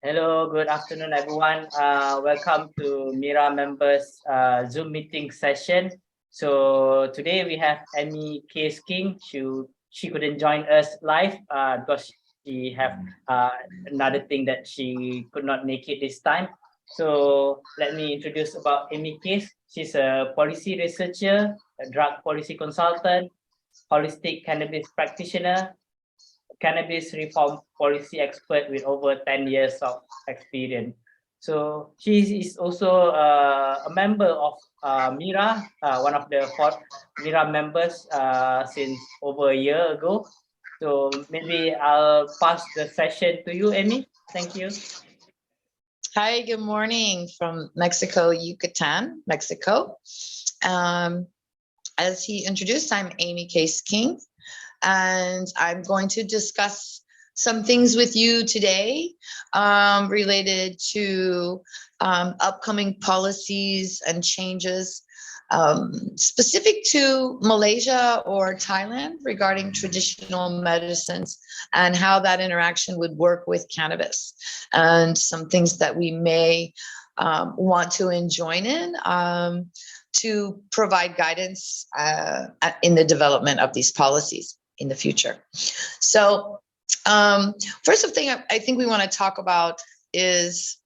Hello, good afternoon, everyone. Welcome to MHIRA members Zoom meeting session. So today we have Amy Case King. She couldn't join us live because she have another thing that she could not make it this time. So let me introduce about Amy Case. She's a policy researcher, a drug policy consultant, holistic cannabis practitioner, cannabis reform policy expert with over 10 years of experience. So she is also a member of MHIRA, one of the 4 MHIRA members since over a year ago. So maybe I'll pass the session to you, Amy. Thank you. Hi, good morning from Mexico, Yucatan, Mexico. As he introduced, I'm Amy Case King, and I'm going to discuss some things with you today related to upcoming policies and changes specific to Malaysia or Thailand regarding traditional medicines and how that interaction would work with cannabis, and some things that we may want to join in to provide guidance in the development of these policies in the future. So first thing I think we want to talk about is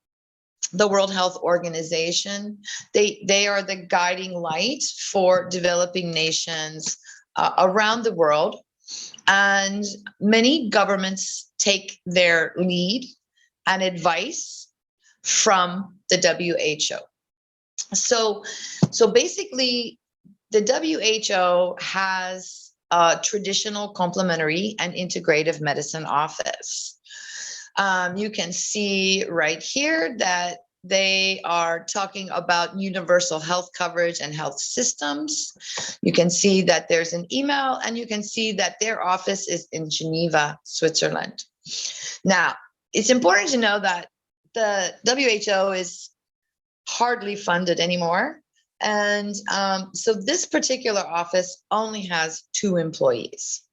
the World Health Organization. They are the guiding light for developing nations around the world, and many governments take their lead and advice from the WHO. So basically, the WHO has a traditional, complementary, and integrative medicine office. You can see right here that they are talking about universal health coverage and health systems. You can see that there's an email, and you can see that their office is in Geneva, Switzerland. Now, it's important to know that the WHO is hardly funded anymore. And so this particular office only has 2 employees.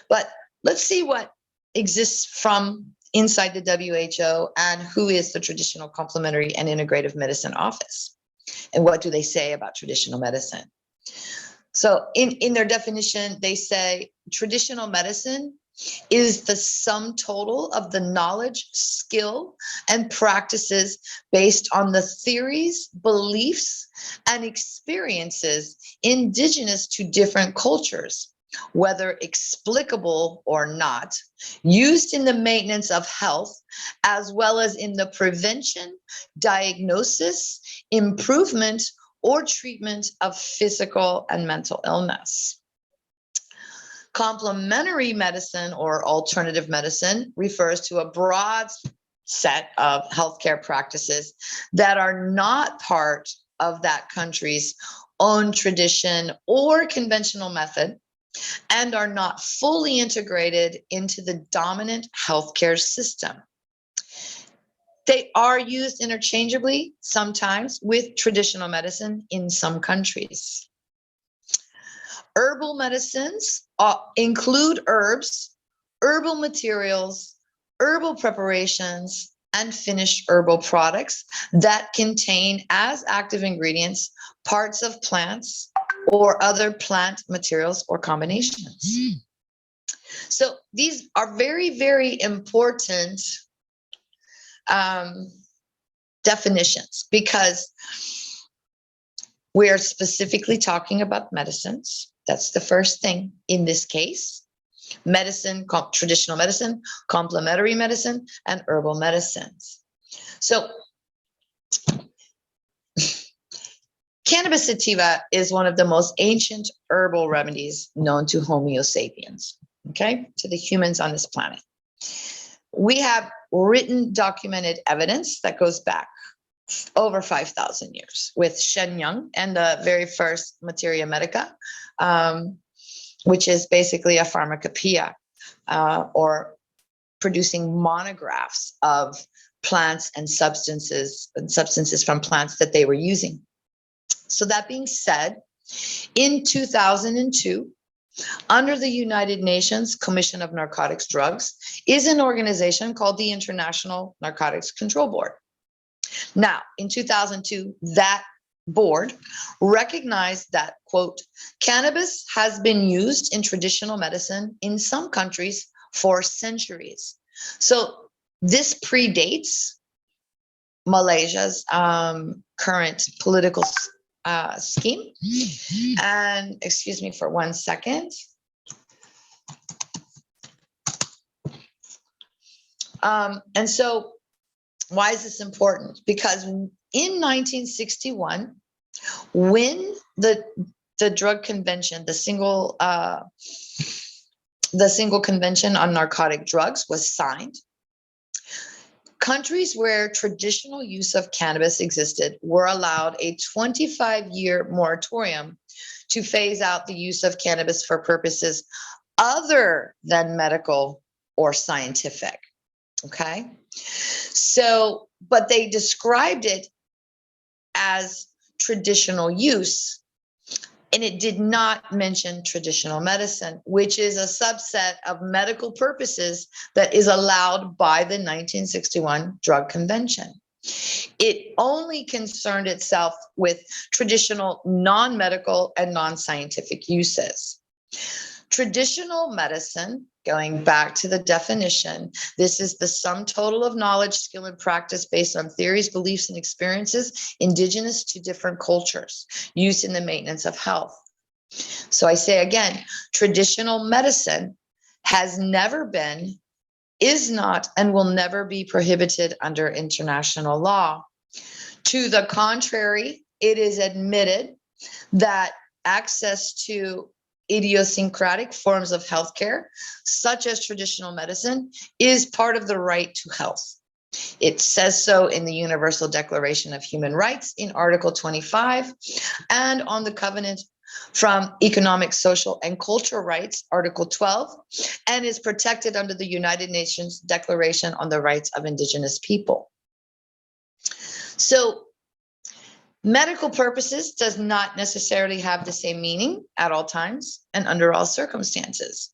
But let's see what exists from inside the WHO and who is the Traditional, Complementary, and Integrative Medicine Office, and what do they say about traditional medicine. So in their definition, they say traditional medicine is the sum total of the knowledge, skill, and practices based on the theories, beliefs, and experiences indigenous to different cultures, whether explicable or not, used in the maintenance of health, as well as in the prevention, diagnosis, improvement, or treatment of physical and mental illness. Complementary medicine or alternative medicine refers to a broad set of healthcare practices that are not part of that country's own tradition or conventional method, and are not fully integrated into the dominant healthcare system. They are used interchangeably sometimes with traditional medicine in some countries. Herbal medicines include herbs, herbal materials, herbal preparations, and finished herbal products that contain as active ingredients parts of plants or other plant materials or combinations. So these are very, very important definitions, because we are specifically talking about medicines. That's the first thing in this case. Medicine, traditional medicine, complementary medicine, and herbal medicines. So cannabis sativa is one of the most ancient herbal remedies known to Homo sapiens, okay, to the humans on this planet. We have written, documented evidence that goes back over 5,000 years with Shen Yung and the very first Materia Medica, which is basically a pharmacopoeia or producing monographs of plants and substances from plants that they were using. So that being said, in 2002, under the United Nations Commission of Narcotics Drugs is an organization called the International Narcotics Control Board. Now, in 2002, that board recognized that, quote, cannabis has been used in traditional medicine in some countries for centuries. So this predates Malaysia's current political scheme. And excuse me for 1 second. And so why is this important? Because in 1961, when the drug convention, the single convention on narcotic drugs was signed, countries where traditional use of cannabis existed were allowed a 25-year moratorium to phase out the use of cannabis for purposes other than medical or scientific. Okay. So, but they described it as traditional use, and it did not mention traditional medicine, which is a subset of medical purposes that is allowed by the 1961 Drug Convention. It only concerned itself with traditional non-medical and non-scientific uses. Traditional medicine, going back to the definition, this is the sum total of knowledge, skill, and practice based on theories, beliefs, and experiences indigenous to different cultures, used in the maintenance of health. So I say again, traditional medicine has never been, is not, and will never be prohibited under international law. To the contrary, it is admitted that access to idiosyncratic forms of healthcare, such as traditional medicine, is part of the right to health. It says so in the Universal Declaration of Human Rights in Article 25, and on the Covenant from Economic, Social, and Cultural Rights, Article 12, and is protected under the United Nations Declaration on the Rights of Indigenous People. So, medical purposes does not necessarily have the same meaning at all times and under all circumstances.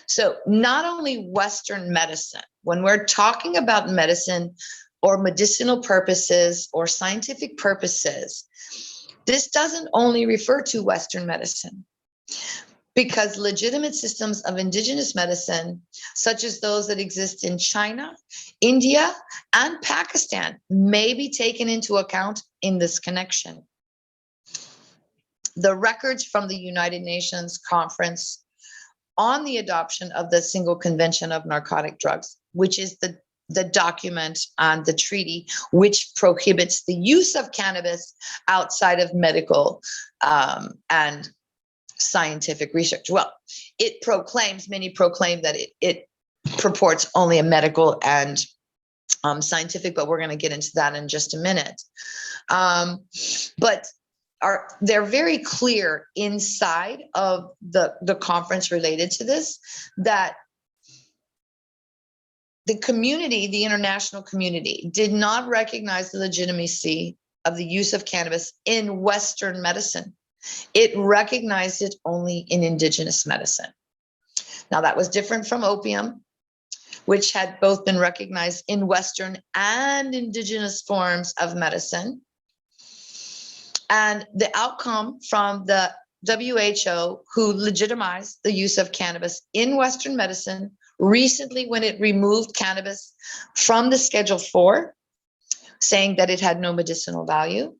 So not only Western medicine, when we're talking about medicine or medicinal purposes or scientific purposes, this doesn't only refer to Western medicine, because legitimate systems of indigenous medicine, such as those that exist in China, India, and Pakistan, may be taken into account in this connection. The records from the United Nations Conference on the adoption of the Single Convention of Narcotic Drugs, which is the document on the treaty which prohibits the use of cannabis outside of medical and scientific research. Well, it proclaims, many proclaim that it purports only a medical and scientific, but we're going to get into that in just a minute. But they're very clear inside of the conference related to this, that the community, the international community, did not recognize the legitimacy of the use of cannabis in Western medicine. It recognized it only in indigenous medicine. Now, that was different from opium, which had both been recognized in Western and indigenous forms of medicine. And the outcome from the WHO, who legitimized the use of cannabis in Western medicine recently when it removed cannabis from the Schedule 4, saying that it had no medicinal value.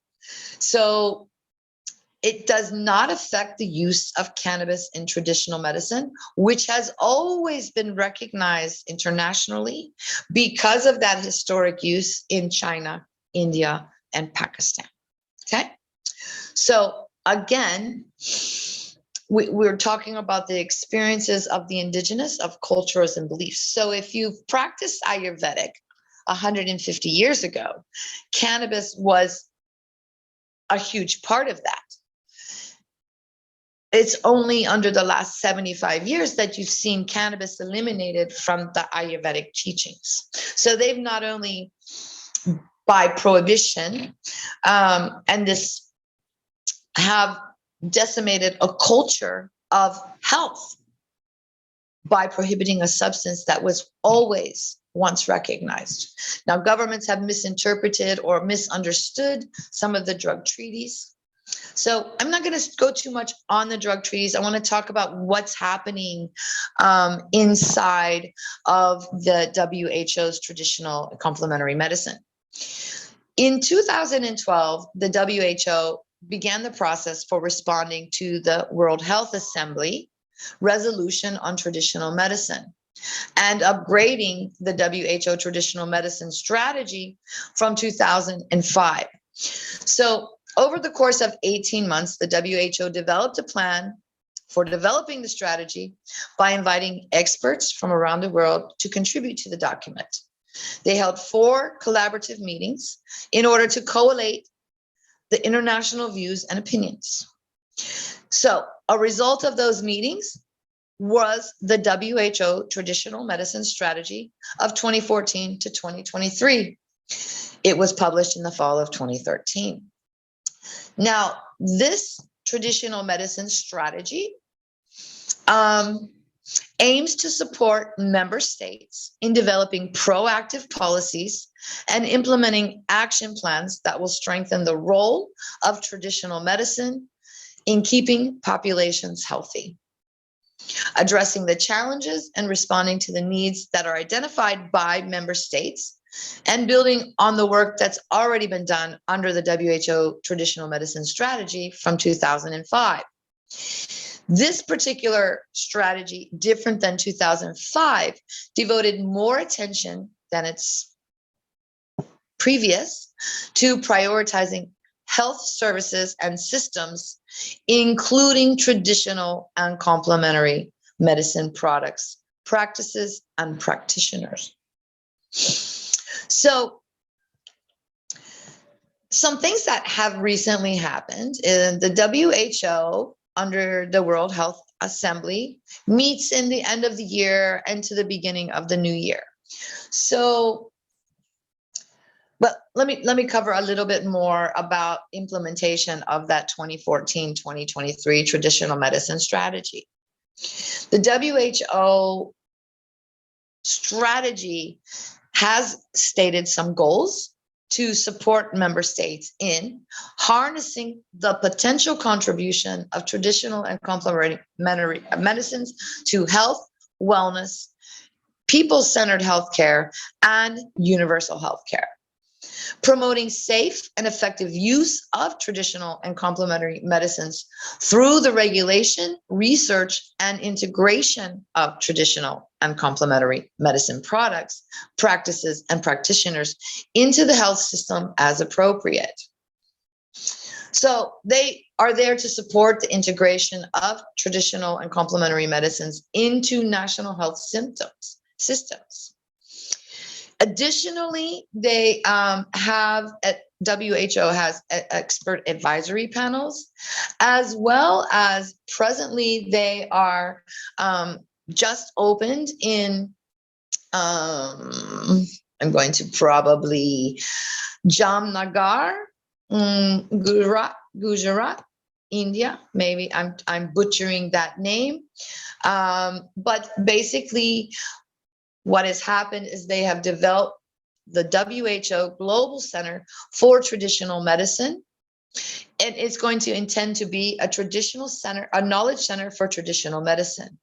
So it does not affect the use of cannabis in traditional medicine, which has always been recognized internationally because of that historic use in China, India, and Pakistan. Okay. So again, we're talking about the experiences of the indigenous, of cultures and beliefs. So if you've practiced Ayurvedic 150 years ago, cannabis was a huge part of that. It's only under the last 75 years that you've seen cannabis eliminated from the Ayurvedic teachings. So they've not only by prohibition and this have decimated a culture of health by prohibiting a substance that was always once recognized. Now, governments have misinterpreted or misunderstood some of the drug treaties. So I'm not going to go too much on the drug treaties. I want to talk about what's happening inside of the WHO's traditional and complementary medicine. In 2012, the WHO began the process for responding to the World Health Assembly resolution on traditional medicine and upgrading the WHO traditional medicine strategy from 2005. So over the course of 18 months, the WHO developed a plan for developing the strategy by inviting experts from around the world to contribute to the document. They held 4 collaborative meetings in order to collate the international views and opinions. So a result of those meetings was the WHO Traditional Medicine Strategy of 2014 to 2023. It was published in the fall of 2013. Now, this traditional medicine strategy aims to support member states in developing proactive policies and implementing action plans that will strengthen the role of traditional medicine in keeping populations healthy, addressing the challenges and responding to the needs that are identified by member states, and building on the work that's already been done under the WHO Traditional Medicine Strategy from 2005. This particular strategy, different than 2005, devoted more attention than its previous to prioritizing health services and systems, including traditional and complementary medicine products, practices, and practitioners. So some things that have recently happened in the WHO under the World Health Assembly meets in the end of the year and to the beginning of the new year. So, but let me cover a little bit more about implementation of that 2014-2023 traditional medicine strategy. The WHO strategy has stated some goals to support member states in harnessing the potential contribution of traditional and complementary medicines to health, wellness, people-centered healthcare, and universal healthcare. Promoting safe and effective use of traditional and complementary medicines through the regulation, research, and integration of traditional and complementary medicine products, practices, and practitioners into the health system as appropriate. So they are there to support the integration of traditional and complementary medicines into national health systems. Additionally, they WHO has expert advisory panels, as well as presently they are just opened in, I'm going to probably Jamnagar, Gujarat, India. Maybe I'm butchering that name, but basically, what has happened is they have developed the WHO Global Center for Traditional Medicine. And it's going to intend to be a traditional center, a knowledge center for traditional medicine.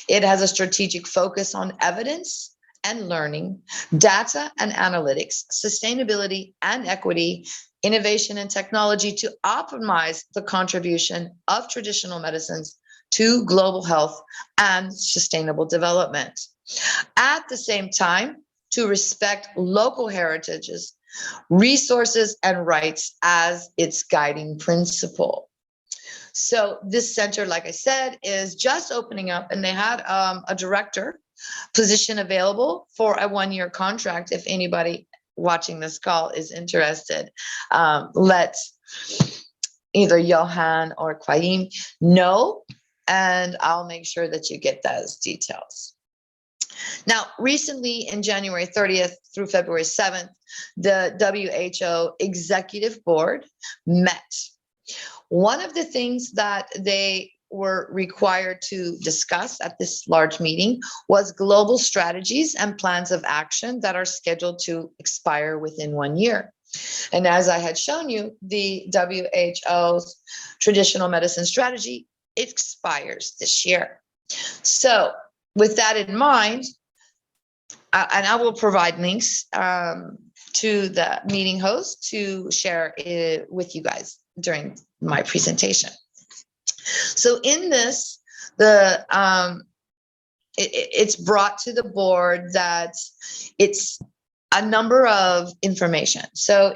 It has a strategic focus on evidence and learning, data and analytics, sustainability and equity, innovation and technology to optimize the contribution of traditional medicines to global health and sustainable development. At the same time, to respect local heritages, resources, and rights as its guiding principle. So this center, like I said, is just opening up, and they had a director position available for a 1-year contract. If anybody watching this call is interested, let either Johan or Quayim know, and I'll make sure that you get those details. Now, recently in January 30th through February 7th, the WHO Executive Board met. One of the things that they were required to discuss at this large meeting was global strategies and plans of action that are scheduled to expire within 1 year. And as I had shown you, the WHO's traditional medicine strategy expires this year. So with that in mind, and I will provide links to the meeting host to share it with you guys during my presentation. So in this, it's brought to the board that it's a number of information. So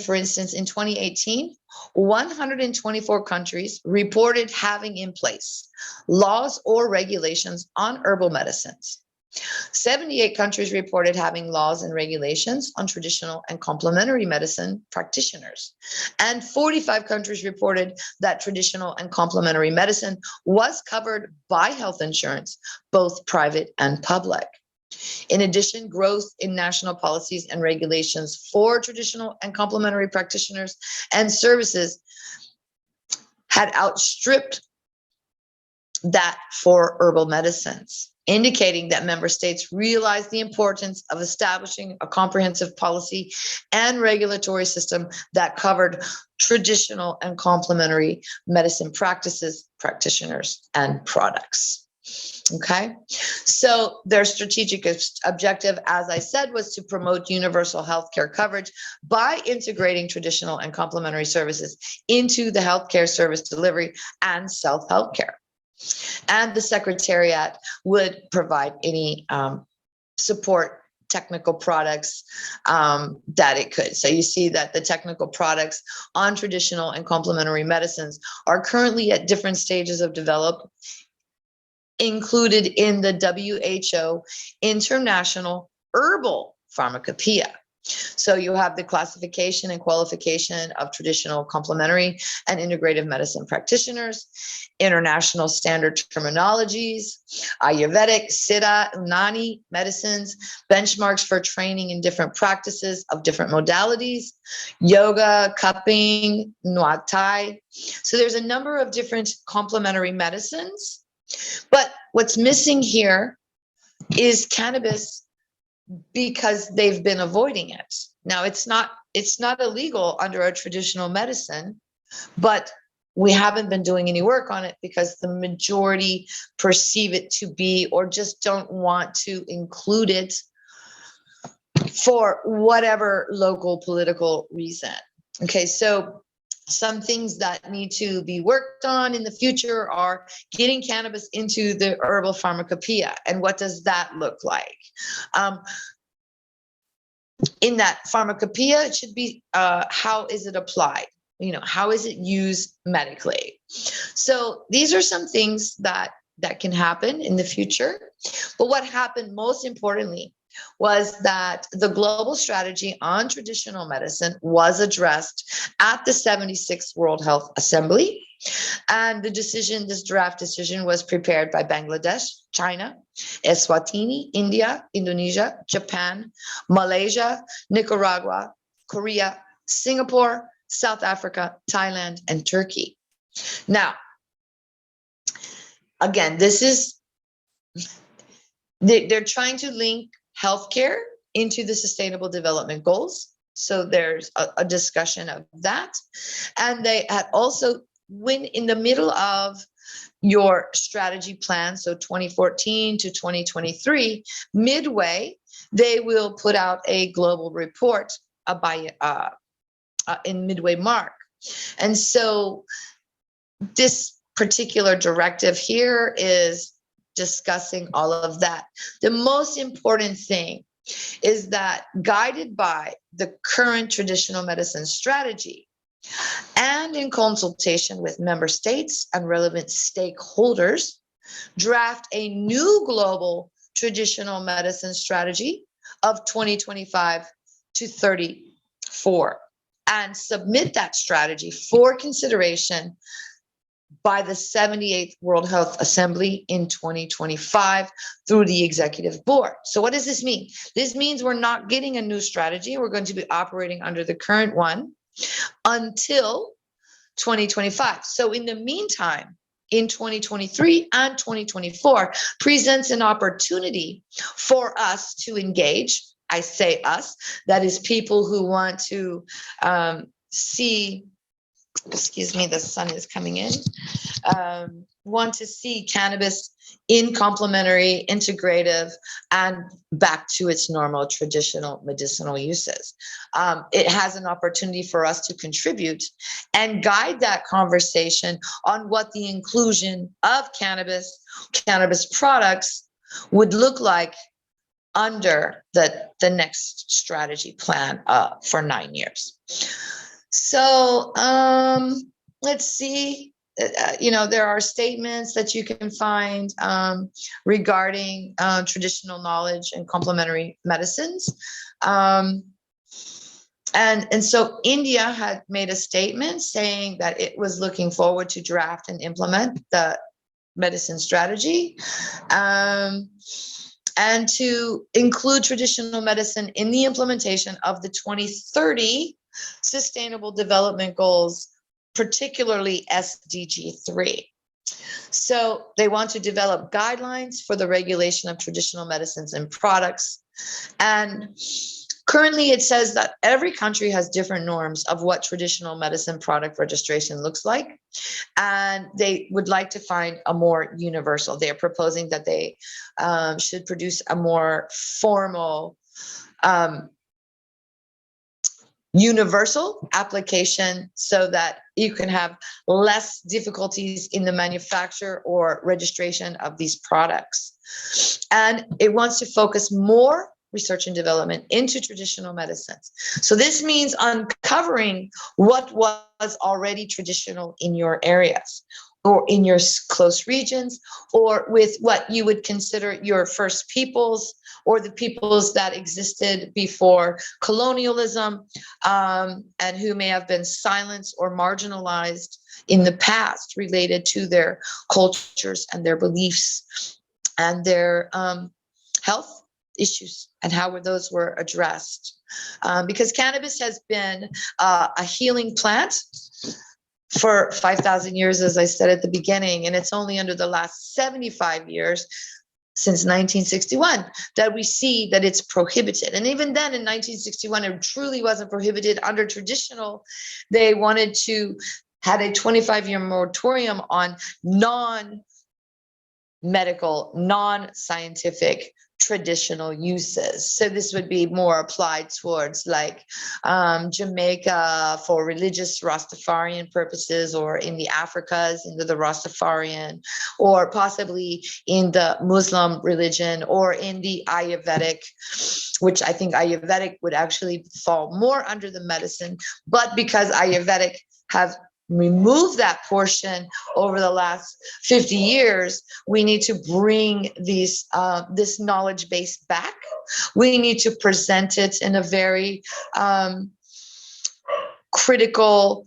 for instance, in 2018, 124 countries reported having in place laws or regulations on herbal medicines. 78 countries reported having laws and regulations on traditional and complementary medicine practitioners. And 45 countries reported that traditional and complementary medicine was covered by health insurance, both private and public. In addition, growth in national policies and regulations for traditional and complementary practitioners and services had outstripped that for herbal medicines, indicating that member states realize the importance of establishing a comprehensive policy and regulatory system that covered traditional and complementary medicine practices, practitioners, and products. Okay, so their strategic objective, as I said, was to promote universal healthcare coverage by integrating traditional and complementary services into the healthcare service delivery and self-help care. And the Secretariat would provide any support technical products that it could. So you see that the technical products on traditional and complementary medicines are currently at different stages of development, included in the WHO International Herbal Pharmacopoeia. So you have the classification and qualification of traditional, complementary, and integrative medicine practitioners, international standard terminologies, Ayurvedic, Siddha, Unani medicines, benchmarks for training in different practices of different modalities, yoga, cupping, Muay Thai. So there's a number of different complementary medicines. But what's missing here is cannabis because they've been avoiding it. Now, it's not illegal under a traditional medicine, but we haven't been doing any work on it because the majority perceive it to be, or just don't want to include it for whatever local political reason. Okay, so some things that need to be worked on in the future are getting cannabis into the herbal pharmacopoeia. And what does that look like? In that pharmacopoeia, it should be how is it applied? You know, how is it used medically? So these are some things that can happen in the future. But what happened most importantly was that the global strategy on traditional medicine was addressed at the 76th World Health Assembly. And the decision, this draft decision, was prepared by Bangladesh, China, Eswatini, India, Indonesia, Japan, Malaysia, Nicaragua, Korea, Singapore, South Africa, Thailand, and Turkey. Now, again, this is, they're trying to link healthcare into the Sustainable Development Goals. So there's a discussion of that. And they had also, when in the middle of your strategy plan, so 2014 to 2023, midway, they will put out a global report in midway mark. And so this particular directive here is discussing all of that. The most important thing is that, guided by the current traditional medicine strategy and in consultation with member states and relevant stakeholders, draft a new global traditional medicine strategy of 2025 to 34 and submit that strategy for consideration by the 78th World Health Assembly in 2025 through the executive board. So what does this mean? This means we're not getting a new strategy. We're going to be operating under the current one until 2025. So in the meantime, in 2023 and 2024 presents an opportunity for us to engage. I say us, that is people who want to see, excuse me, the sun is coming in, want to see cannabis in complementary, integrative, and back to its normal traditional medicinal uses. It has an opportunity for us to contribute and guide that conversation on what the inclusion of cannabis products would look like under the next strategy plan for 9 years. So let's see. There are statements that you can find regarding traditional knowledge and complementary medicines. And so India had made a statement saying that it was looking forward to draft and implement the medicine strategy, and to include traditional medicine in the implementation of the 2030 Sustainable Development Goals, particularly SDG 3. So they want to develop guidelines for the regulation of traditional medicines and products. And currently it says that every country has different norms of what traditional medicine product registration looks like. And they would like to find a more universal. They are proposing that they should produce a more formal universal application so that you can have less difficulties in the manufacture or registration of these products. And it wants to focus more research and development into traditional medicines. So this means uncovering what was already traditional in your areas or in your close regions, or with what you would consider your first peoples, or the peoples that existed before colonialism, and who may have been silenced or marginalized in the past related to their cultures and their beliefs and their health issues, and how those were addressed. Because cannabis has been a healing plant for 5,000 years, as I said at the beginning, and it's only under the last 75 years, since 1961, that we see that it's prohibited. And even then in 1961, it truly wasn't prohibited under traditional. They wanted to had a 25-year moratorium on non-medical, non-scientific traditional uses. So this would be more applied towards like Jamaica for religious Rastafarian purposes, or in the Africas into the Rastafarian, or possibly in the Muslim religion, or in the Ayurvedic, which I think Ayurvedic would actually fall more under the medicine. But because Ayurvedic have remove that portion over the last 50 years, we need to bring these this knowledge base back. We need to present it in a very critical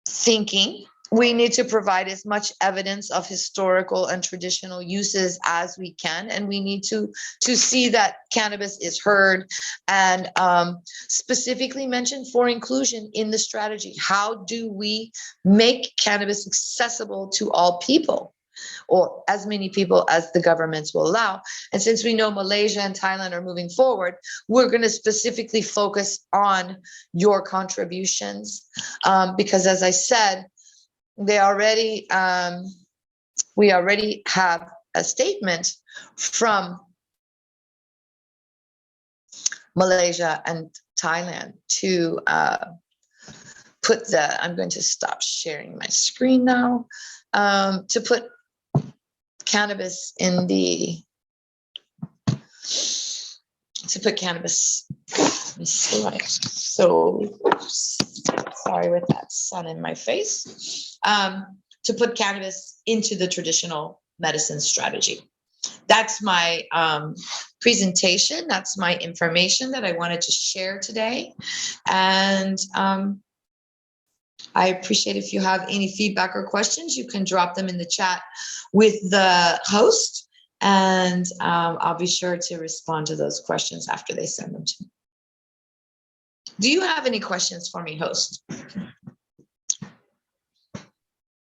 thinking. We need to provide as much evidence of historical and traditional uses as we can, and we need to see that cannabis is heard and specifically mentioned for inclusion in the strategy. How do we make cannabis accessible to all people, or as many people as the governments will allow? And since we know Malaysia and Thailand are moving forward, we're going to specifically focus on your contributions, because as I said, we already have a statement from Malaysia and Thailand to put I'm going to stop sharing my screen now, to put cannabis in let me see why I'm so sorry with that sun in my face, to put cannabis into the traditional medicine strategy. That's my presentation. That's my information that I wanted to share today. And I appreciate if you have any feedback or questions, you can drop them in the chat with the host, and I'll be sure to respond to those questions after they send them to me. Do you have any questions for me, host?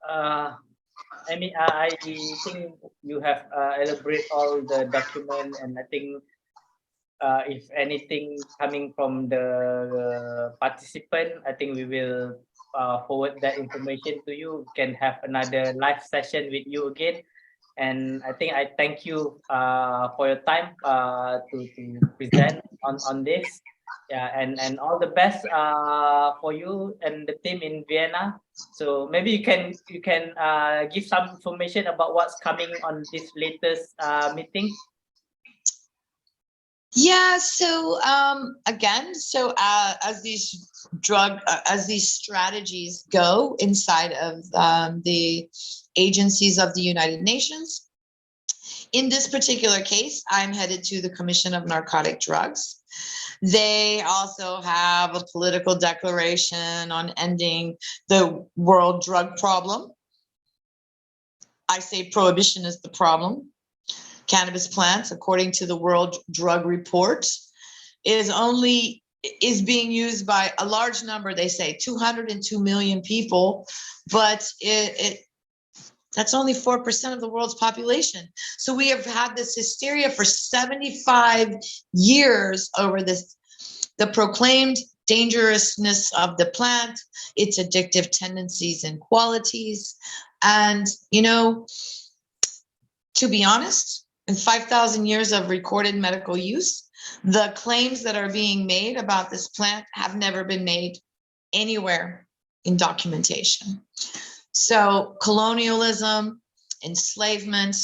I mean, I think you have elaborate all the document, and I think if anything coming from the participant, I think we will forward that information to you. We can have another live session with you again. And I think I thank you for your time to present on this. Yeah, and all the best for you and the team in Vienna. So maybe you can give some information about what's coming on this latest meeting. Yeah, so again, so as these strategies go inside of the agencies of the United Nations, in this particular case, I'm headed to the Commission of Narcotic Drugs. They also have a political declaration on ending the world drug problem. I say prohibition is the problem. Cannabis plants, according to the World Drug Report, is being used by a large number. They say 202 million people, but that's only 4% of the world's population. So we have had this hysteria for 75 years over this, the proclaimed dangerousness of the plant, its addictive tendencies and qualities. And, you know, to be honest, in 5,000 years of recorded medical use, the claims that are being made about this plant have never been made anywhere in documentation. So colonialism, enslavement,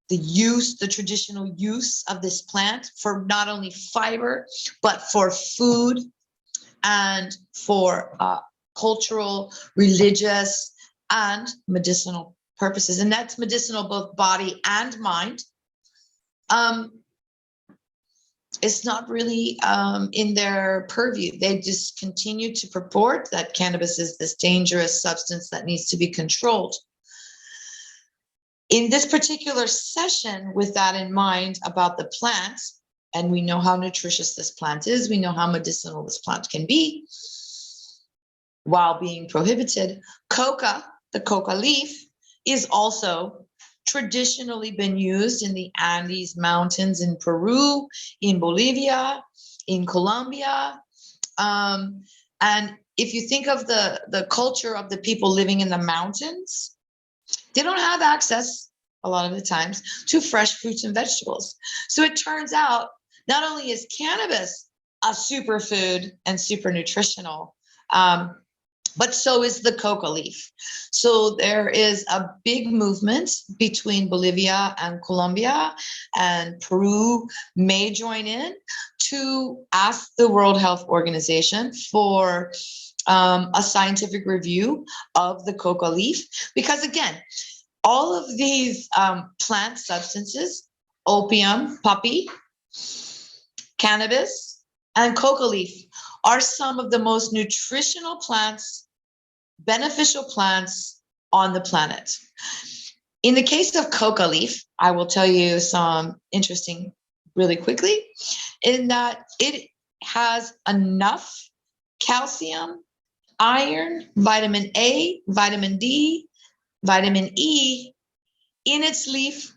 the traditional use of this plant for not only fiber, but for food and for cultural, religious, and medicinal purposes. And that's medicinal, both body and mind. It's not really in their purview. They just continue to purport that cannabis is this dangerous substance that needs to be controlled. In this particular session, with that in mind about the plant, and we know how nutritious this plant is, we know how medicinal this plant can be, while being prohibited, coca, the coca leaf, is also traditionally been used in the Andes Mountains in Peru, in Bolivia, in Colombia. And if you think of the culture of the people living in the mountains, they don't have access a lot of the times to fresh fruits and vegetables. So it turns out not only is cannabis a superfood and super nutritional, but so is the coca leaf. So there is a big movement between Bolivia and Colombia, and Peru may join in to ask the World Health Organization for a scientific review of the coca leaf. Because again, all of these plant substances, opium, poppy, cannabis, and coca leaf, are some of the most nutritional plants, beneficial plants on the planet. In the case of coca leaf, I will tell you some interesting really quickly, in that it has enough calcium, iron, vitamin A, vitamin D, vitamin E in its leaf.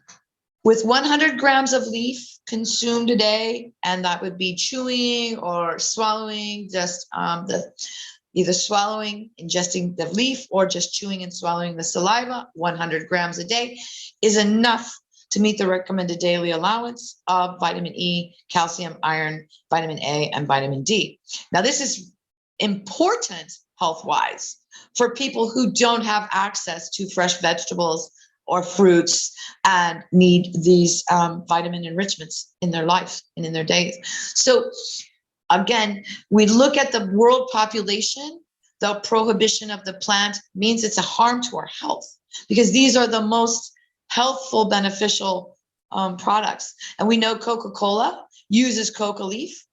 With 100 grams of leaf consumed a day, and that would be chewing or swallowing, just either swallowing, ingesting the leaf, or just chewing and swallowing the saliva, 100 grams a day is enough to meet the recommended daily allowance of vitamin E, calcium, iron, vitamin A, and vitamin D. Now, this is important health-wise for people who don't have access to fresh vegetables or fruits and need these vitamin enrichments in their life and in their days. So again, we look at the world population, the prohibition of the plant means it's a harm to our health, because these are the most healthful, beneficial products. And we know Coca-Cola uses coca leaf.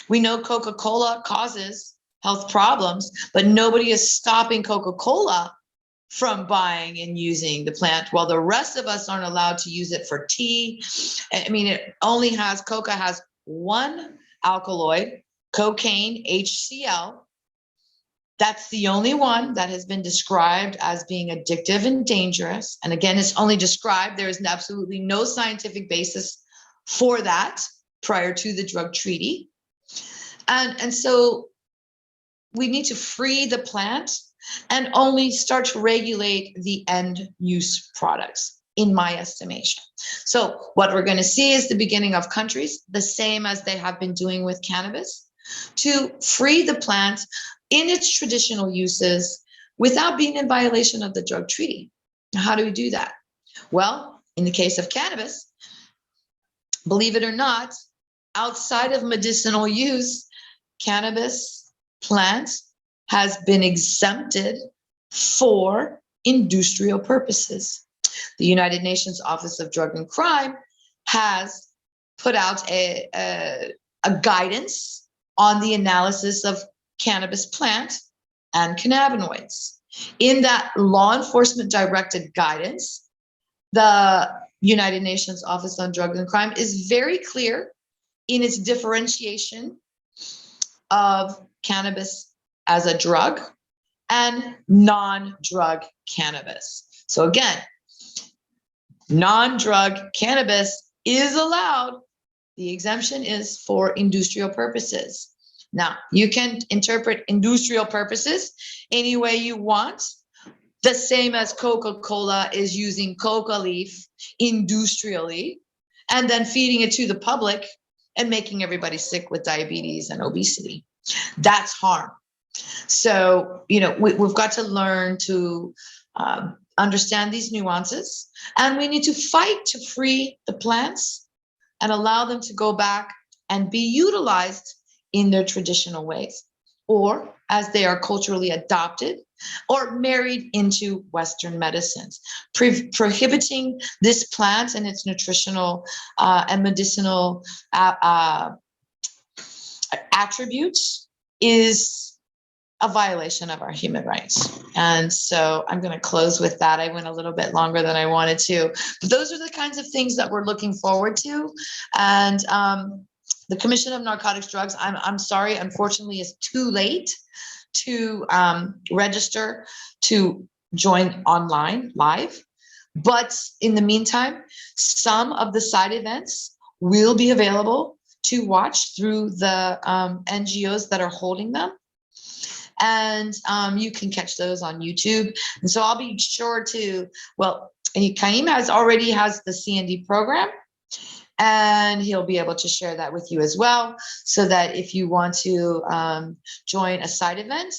We know Coca-Cola causes health problems, but nobody is stopping Coca-Cola from buying and using the plant, while the rest of us aren't allowed to use it for tea. I mean, coca has one alkaloid, cocaine, HCl, That's the only one that has been described as being addictive and dangerous. And again, it's only described. There is absolutely no scientific basis for that prior to the drug treaty. And so we need to free the plant and only start to regulate the end use products, in my estimation. So what we're going to see is the beginning of countries, the same as they have been doing with cannabis, to free the plant in its traditional uses without being in violation of the drug treaty. Now, how do we do that? Well, in the case of cannabis, believe it or not, outside of medicinal use, cannabis plant has been exempted for industrial purposes. The United Nations Office of Drug and Crime has put out a guidance on the analysis of cannabis plant and cannabinoids. In that law enforcement directed guidance, the United Nations Office on Drug and Crime is very clear in its differentiation of cannabis as a drug and non-drug cannabis. So again, non-drug cannabis is allowed. The exemption is for industrial purposes. Now, you can interpret industrial purposes any way you want, the same as Coca-Cola is using coca leaf industrially and then feeding it to the public and making everybody sick with diabetes and obesity. That's harm. So, we've got to learn to understand these nuances, and we need to fight to free the plants and allow them to go back and be utilized in their traditional ways, or as they are culturally adopted or married into Western medicines. Prohibiting this plant and its nutritional and medicinal attributes is a violation of our human rights. And so I'm going to close with that. I went a little bit longer than I wanted to, but those are the kinds of things that we're looking forward to. And the Commission of Narcotics Drugs, I'm sorry, unfortunately, is too late to register to join online live. But in the meantime, some of the side events will be available to watch through the NGOs that are holding them. And you can catch those on YouTube. And so I'll be sure to, Kaim already has the CND program, and he'll be able to share that with you as well, so that if you want to join a side event,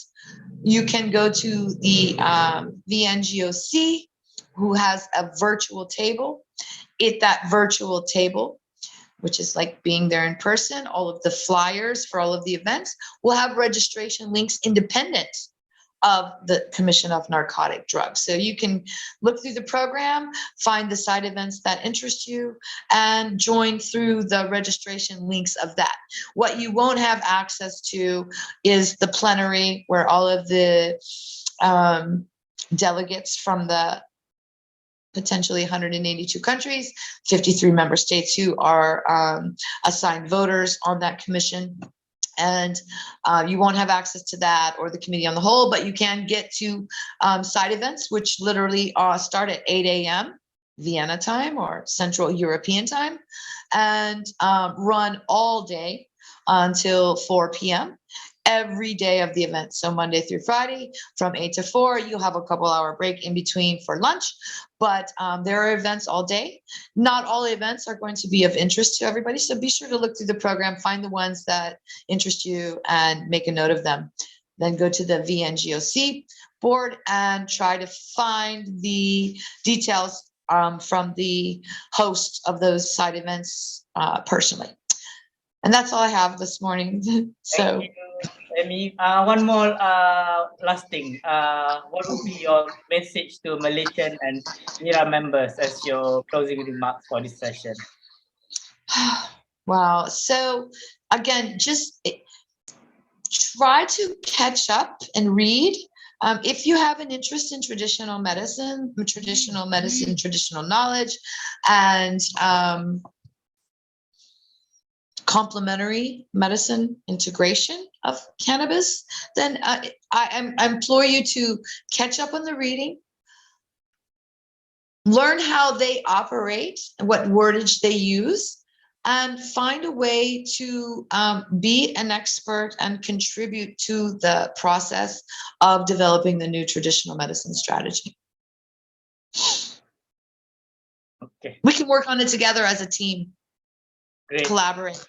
you can go to the NGOC, who has a virtual table. At that virtual table, which is like being there in person, all of the flyers for all of the events will have registration links independent of the Commission of Narcotic Drugs. So you can look through the program, find the side events that interest you, and join through the registration links of that. What you won't have access to is the plenary, where all of the delegates from the potentially 182 countries, 53 member states who are assigned voters on that commission. And you won't have access to that, or the committee on the whole, but you can get to side events, which literally start at 8 a.m. Vienna time or Central European time, and run all day until 4 p.m. every day of the event. So Monday through Friday from 8 to 4, you'll have a couple hour break in between for lunch, but there are events all day. Not all events are going to be of interest to everybody. So be sure to look through the program, find the ones that interest you and make a note of them. Then go to the VNGOC board and try to find the details from the host of those side events personally. And that's all I have this morning. So. Amy, one more last thing. What would be your message to Malaysian and MHIRA members as your closing remarks for this session? Wow. So again, just try to catch up and read. If you have an interest in traditional medicine, traditional knowledge, and complementary medicine integration, of cannabis, then I implore you to catch up on the reading, learn how they operate, what wordage they use, and find a way to be an expert and contribute to the process of developing the new traditional medicine strategy. Okay, We can work on it together as a team, great. collaborate.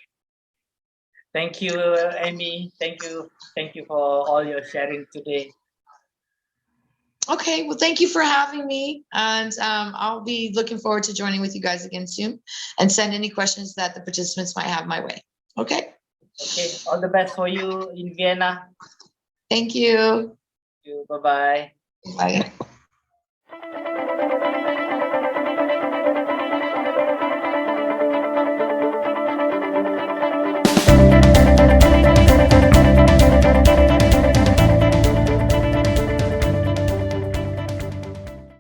Thank you, Amy. Thank you for all your sharing today. Okay, well, thank you for having me. And I'll be looking forward to joining with you guys again soon, and send any questions that the participants might have my way. Okay. Okay, all the best for you in Vienna. Thank you. Bye-bye. Bye.